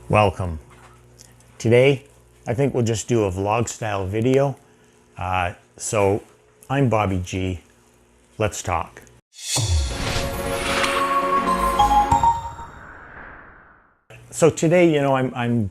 Welcome. Today, I think we'll just do a vlog style video. So I'm Bobby G. Let's talk. So today, you know, I'm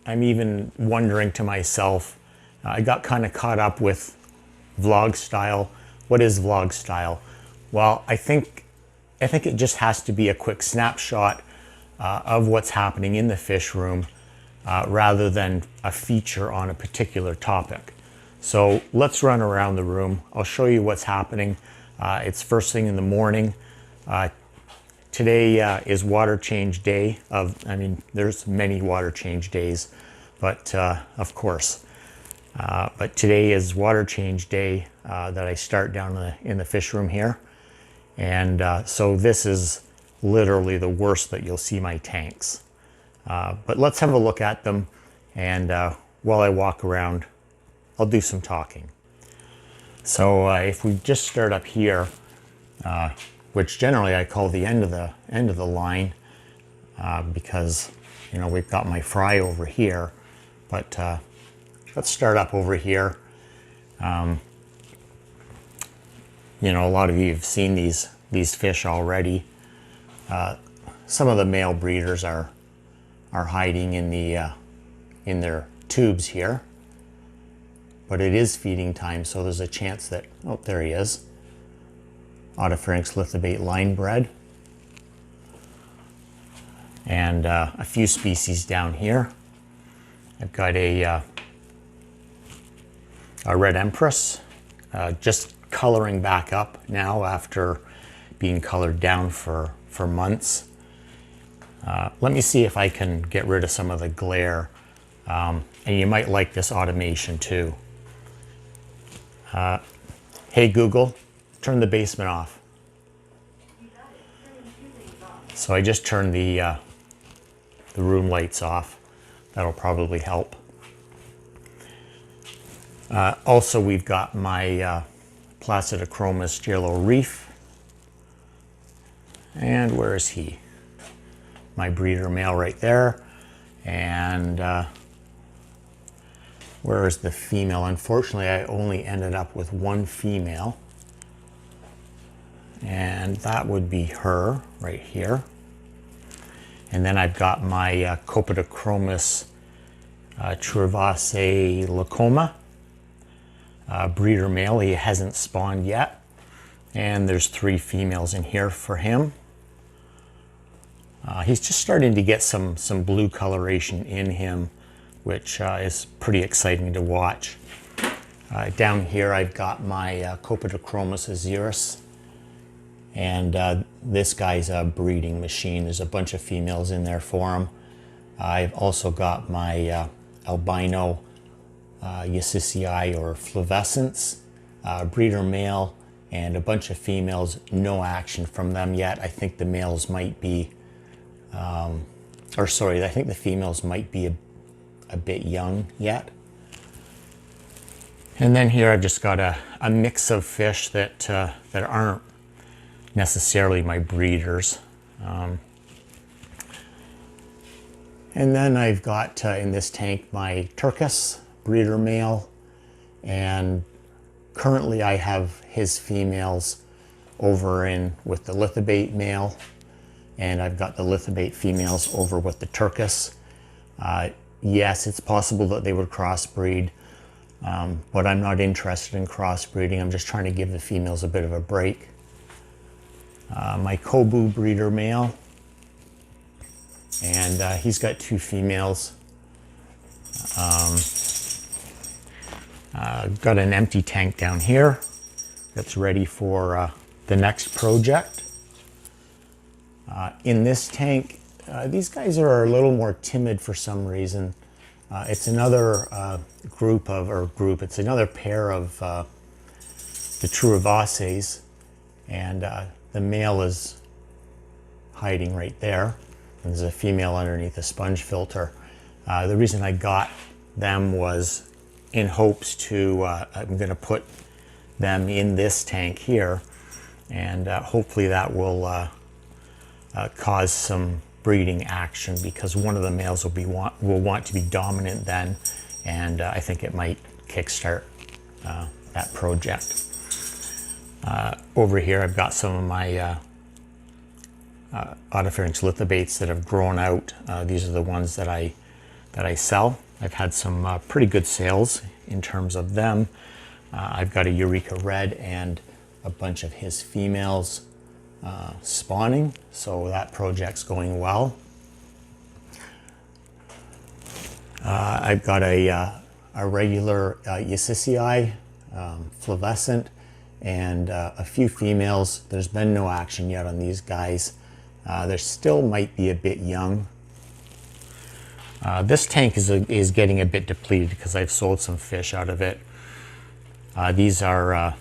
even wondering to myself, I got kind of caught up with vlog style. What is vlog style? Well, I think it just has to be a quick snapshot of what's happening in the fish room rather than a feature on a particular topic. So let's run around the room. I'll show you what's happening. It's first thing in the morning. Today is water change day there's many water change days, but of course. But today is water change day that I start down in the fish room here. And so this is literally the worst that you'll see my tanks. But let's have a look at them, and while I walk around, I'll do some talking. So if we just start up here, which generally I call the end of the line, because you know we've got my fry over here, but let's start up over here. You know, a lot of you have seen these fish already. Some of the male breeders are hiding in their tubes here, but it is feeding time, so there's a chance that, oh, there he is. Autopharynx lithabate line bred, and a few species down here. I've got a red empress, just coloring back up now after being colored down for months. Let me see if I can get rid of some of the glare, and you might like this automation too. Hey Google, turn the basement off. So I just turned the room lights off. That'll probably help. Also, we've got my Placidochromis yellow reef. And where is he? My breeder male right there. And where is the female? Unfortunately, I only ended up with one female. And that would be her right here. And then I've got my Copedochromis Truvase leucoma, breeder male. He hasn't spawned yet. And there's 3 females in here for him. He's just starting to get some blue coloration in him, which is pretty exciting to watch. Down here I've got my Copedochromis azuris, and this guy's a breeding machine. There's a bunch of females in there for him. I've also got my Albino Sissy or flavescens, breeder male, and a bunch of females. No action from them yet. I think the males might be I think the females might be a bit young yet. And then here I've just got a mix of fish that aren't necessarily my breeders. And then I've got in this tank my Turkish breeder male, and currently I have his females over in with the lithabate male, and I've got the lithabate females over with the Turkish. Yes, it's possible that they would crossbreed, but I'm not interested in crossbreeding. I'm just trying to give the females a bit of a break. My Kobu breeder male, and he's got 2 females. Got an empty tank down here that's ready for the next project. In this tank, these guys are a little more timid for some reason. It's another it's another pair of the Truvasses, and the male is hiding right there. And there's a female underneath the sponge filter. The reason I got them was in hopes to, I'm going to put them in this tank here, and hopefully that will cause some breeding action, because one of the males will want to be dominant then, and I think it might kickstart that project. Over here I've got some of my autopharynx Litha baits that have grown out. These are the ones that I sell. I've had some pretty good sales in terms of them. I've got a Eureka Red and a bunch of his females spawning, so that project's going well. I've got a regular Sissy flavescent and a few females. There's been no action yet on these guys. They still might be a bit young. This tank is getting a bit depleted because I've sold some fish out of it. These are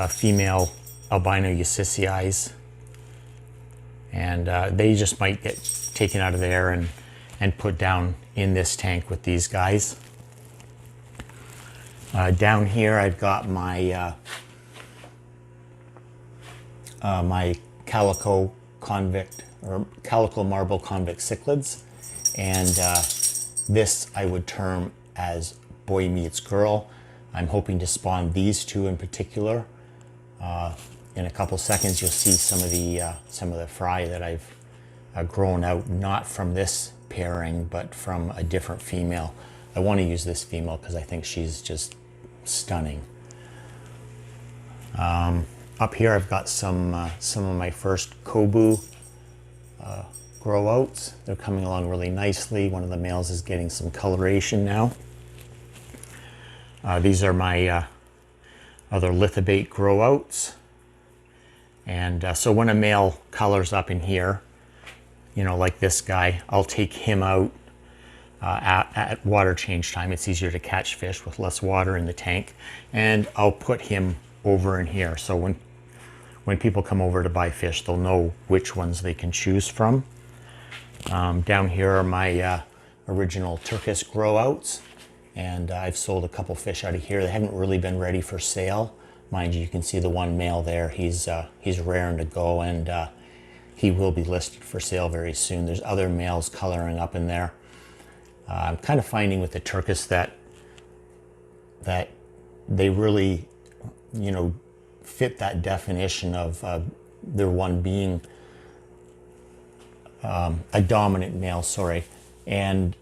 female albino Sissy, and they just might get taken out of there and put down in this tank with these guys. Down here I've got my my Calico marble convex cichlids, and this I would term as boy meets girl. I'm hoping to spawn these two in particular. In a couple seconds you'll see some of the fry that I've grown out, not from this pairing but from a different female. I want to use this female because I think she's just stunning. Up here I've got some of my first Kobu Growouts. They're coming along really nicely. One of the males is getting some coloration now. These are my other Litha bait Growouts. And so when a male colors up in here, you know, like this guy, I'll take him out at water change time. It's easier to catch fish with less water in the tank, and I'll put him over in here. So when people come over to buy fish, they'll know which ones they can choose from. Down here are my original Turkish Growouts, and I've sold a couple fish out of here. They haven't really been ready for sale. Mind you, you can see the one male there. He's raring to go, and he will be listed for sale very soon. There's other males coloring up in there. I'm kind of finding with the Turkish that they really, you know, fit that definition of their one being a dominant male, sorry, and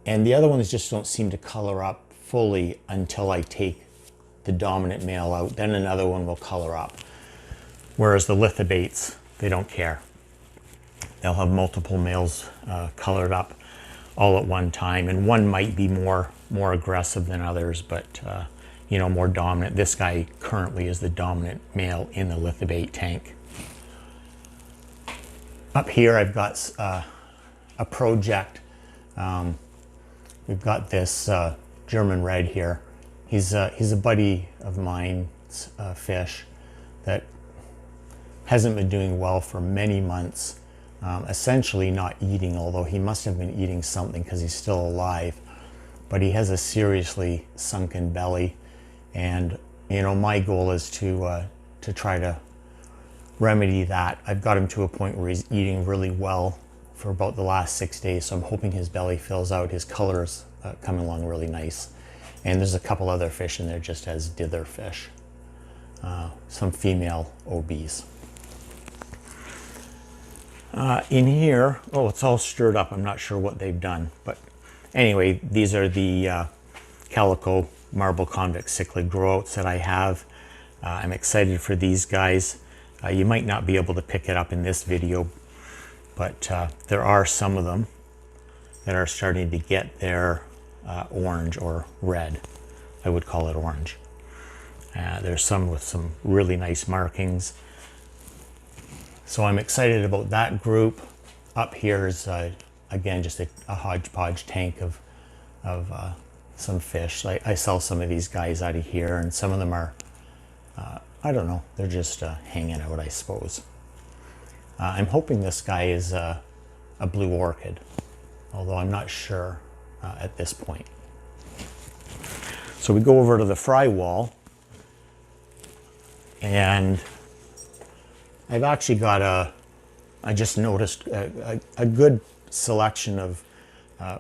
the other ones just don't seem to color up fully until I take the dominant male out. Then another one will color up. Whereas the Litha baits, they don't care. They'll have multiple males colored up all at one time, and one might be more aggressive than others, but you know, more dominant. This guy currently is the dominant male in the Litha bait tank. Up here I've got a project. We've got this German red here. He's a buddy of mine's fish that hasn't been doing well for many months. Essentially not eating, although he must have been eating something because he's still alive. But he has a seriously sunken belly, and you know, my goal is to try to remedy that. I've got him to a point where he's eating really well for about the last 6 days, so I'm hoping his belly fills out. His color's coming along really nice, and there's a couple other fish in there just as dither fish, some female OBs. In here, oh, it's all stirred up. I'm not sure what they've done, but anyway, these are the Calico marble convex cichlid Growoats that I have. I'm excited for these guys. You might not be able to pick it up in this video, but there are some of them that are starting to get their orange or red. I would call it orange. There's some with some really nice markings. So I'm excited about that group. Up here is, again, just a hodgepodge tank of some fish. I sell some of these guys out of here, and some of them are, I don't know, they're just hanging out, I suppose. I'm hoping this guy is a blue orchid, although I'm not sure at this point. So we go over to the fry wall, and I've actually got I just noticed a good selection of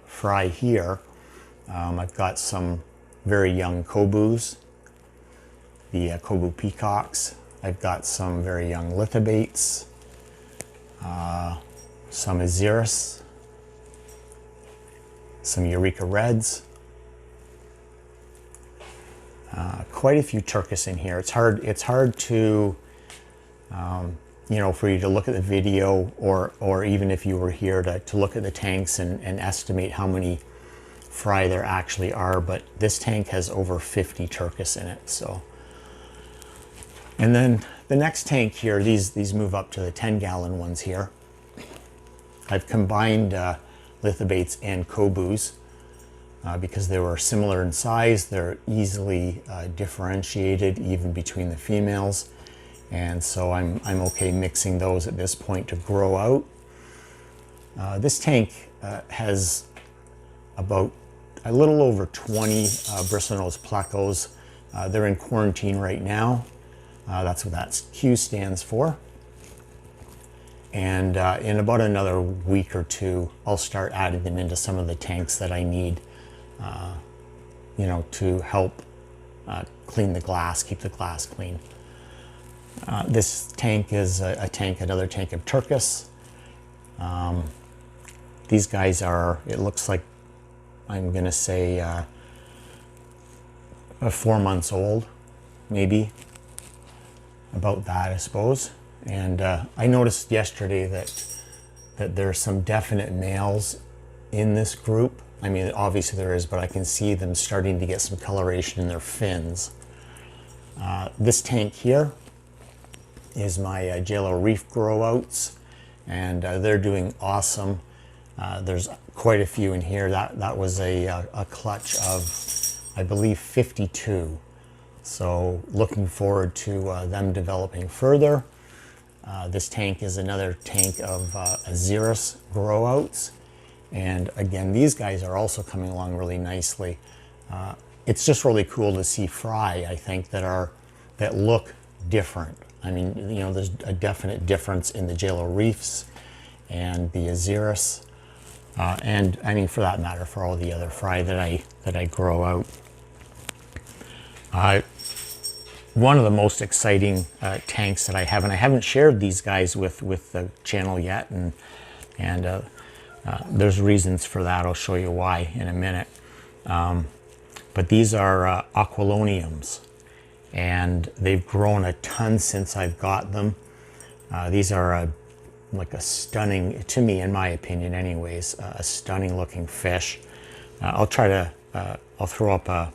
fry here. I've got some very young kobus, the kobu peacocks. I've got some very young Litha baits, some Aziris, some Eureka Reds, quite a few Turkish in here. It's hard to, you know, for you to look at the video or even if you were here to look at the tanks and estimate how many fry there actually are, but this tank has over 50 Turkish in it. So, and then the next tank here, these move up to the 10-gallon ones here. I've combined Litha baits and kobus because they were similar in size. They're easily differentiated even between the females, and so I'm okay mixing those at this point to grow out. This tank has about a little over 20 bristlenose plecos. They're in quarantine right now. That's what that Q stands for. And in about another week or two, I'll start adding them into some of the tanks that I need, you know, to help clean the glass, keep the glass clean. This tank is another tank of Turkish. These guys are, it looks like, I'm gonna say 4 months old, maybe, about that, I suppose. And I noticed yesterday that there's some definite males in this group. I mean, obviously there is, but I can see them starting to get some coloration in their fins. This tank here is my JLO Reef Growouts, and they're doing awesome. There's quite a few in here. That was a clutch of, I believe, 52. So looking forward to them developing further. This tank is another tank of Aziris Growouts. And again, these guys are also coming along really nicely. It's just really cool to see fry, I think, that look different. I mean, you know, there's a definite difference in the JLO Reefs and the Aziris. And I mean, for that matter, for all the other fry that I grow out. One of the most exciting tanks that I have, and I haven't shared these guys with the channel yet, and there's reasons for that. I'll show you why in a minute. But these are aquiloniums, and they've grown a ton since I've got them. These are like a stunning, to me, in my opinion anyways, a stunning looking fish. I'll try to, I'll throw up a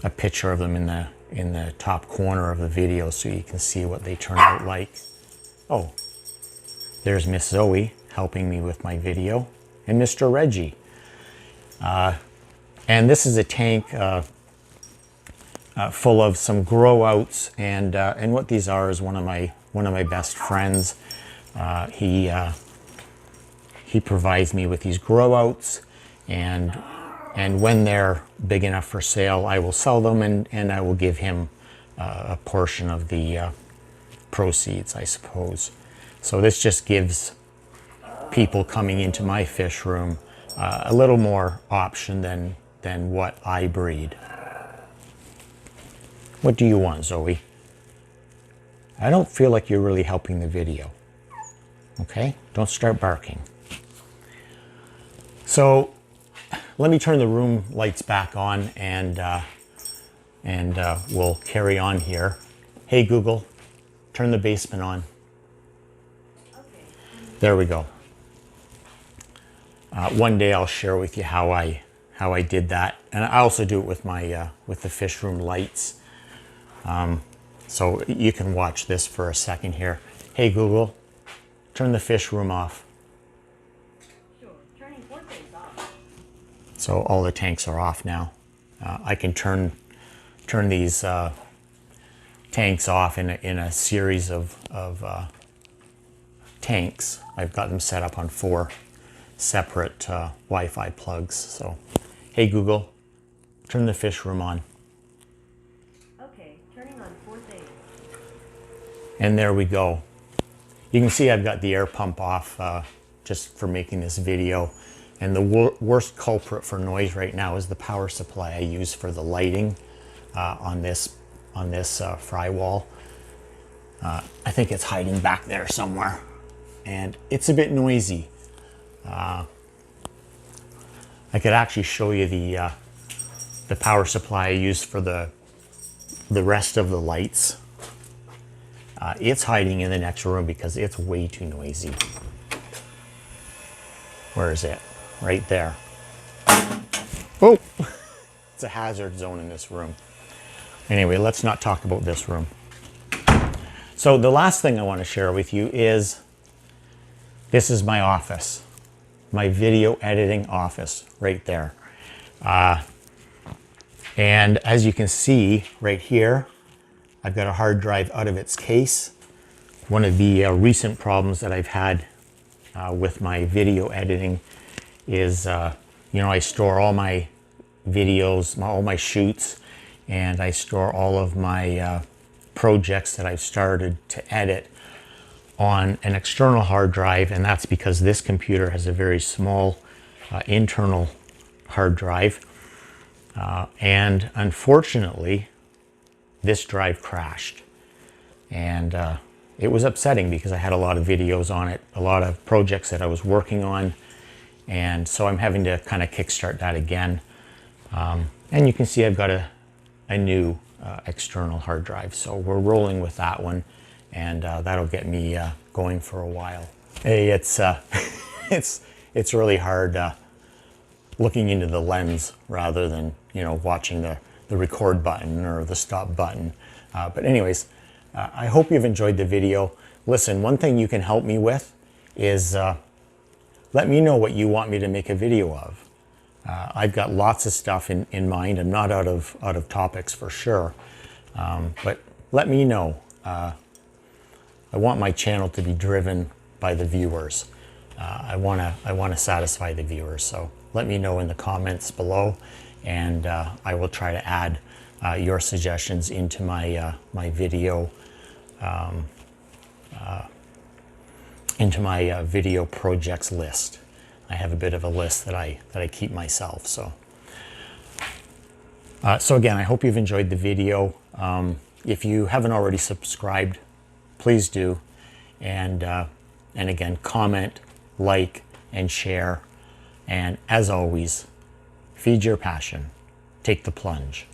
picture of them in the top corner of the video so you can see what they turn out like. Oh, there's Miss Zoe helping me with my video, and Mr. Reggie. And this is a tank full of some growouts, and what these are is one of my best friends. He provides me with these growouts, and when they're big enough for sale, I will sell them, and I will give him a portion of the proceeds, I suppose. So this just gives people coming into my fish room a little more option than what I breed. What do you want, Zoe? I don't feel like you're really helping the video. Okay, don't start barking. So let me turn the room lights back on, and we'll carry on here. Hey Google, turn the basement on. Okay. There we go. One day I'll share with you how I did that, and I also do it with my with the fish room lights. So you can watch this for a second here. Hey Google, turn the fish room off. Sure, turning portraits off. So all the tanks are off now. I can turn these tanks off in a series of tanks. I've got them set up on 4 separate Wi-Fi plugs. So, hey Google, turn the fish room on. Okay, turning on 4 things. And there we go. You can see I've got the air pump off just for making this video. And the worst culprit for noise right now is the power supply I use for the lighting on this fry wall. I think it's hiding back there somewhere, and it's a bit noisy. I could actually show you the power supply I use for the rest of the lights. It's hiding in the next room because it's way too noisy. Where is it? Right there. Oh, it's a hazard zone in this room. Anyway, let's not talk about this room. So the last thing I want to share with you is, this is my office, my video editing office right there. And as you can see right here, I've got a hard drive out of its case. One of the recent problems that I've had with my video editing is, I store all my videos, all my shoots, and I store all of my projects that I've started to edit on an external hard drive, and that's because this computer has a very small internal hard drive. And unfortunately, this drive crashed. And it was upsetting because I had a lot of videos on it, a lot of projects that I was working on. And so I'm having to kind of kickstart that again. And you can see I've got a new external hard drive. So we're rolling with that one, and that'll get me going for a while. Hey, it's really hard looking into the lens rather than, watching the record button or the stop button. But anyways, I hope you've enjoyed the video. Listen, one thing you can help me with is let me know what you want me to make a video of. I've got lots of stuff in mind. I'm not out of topics for sure, but let me know. I want my channel to be driven by the viewers. I want to satisfy the viewers. So let me know in the comments below, and I will try to add your suggestions into my video video projects list. I have a bit of a list that I keep myself. So again, I hope you've enjoyed the video. If you haven't already subscribed, please do, and again, comment, like, and share. And as always, feed your passion, take the plunge.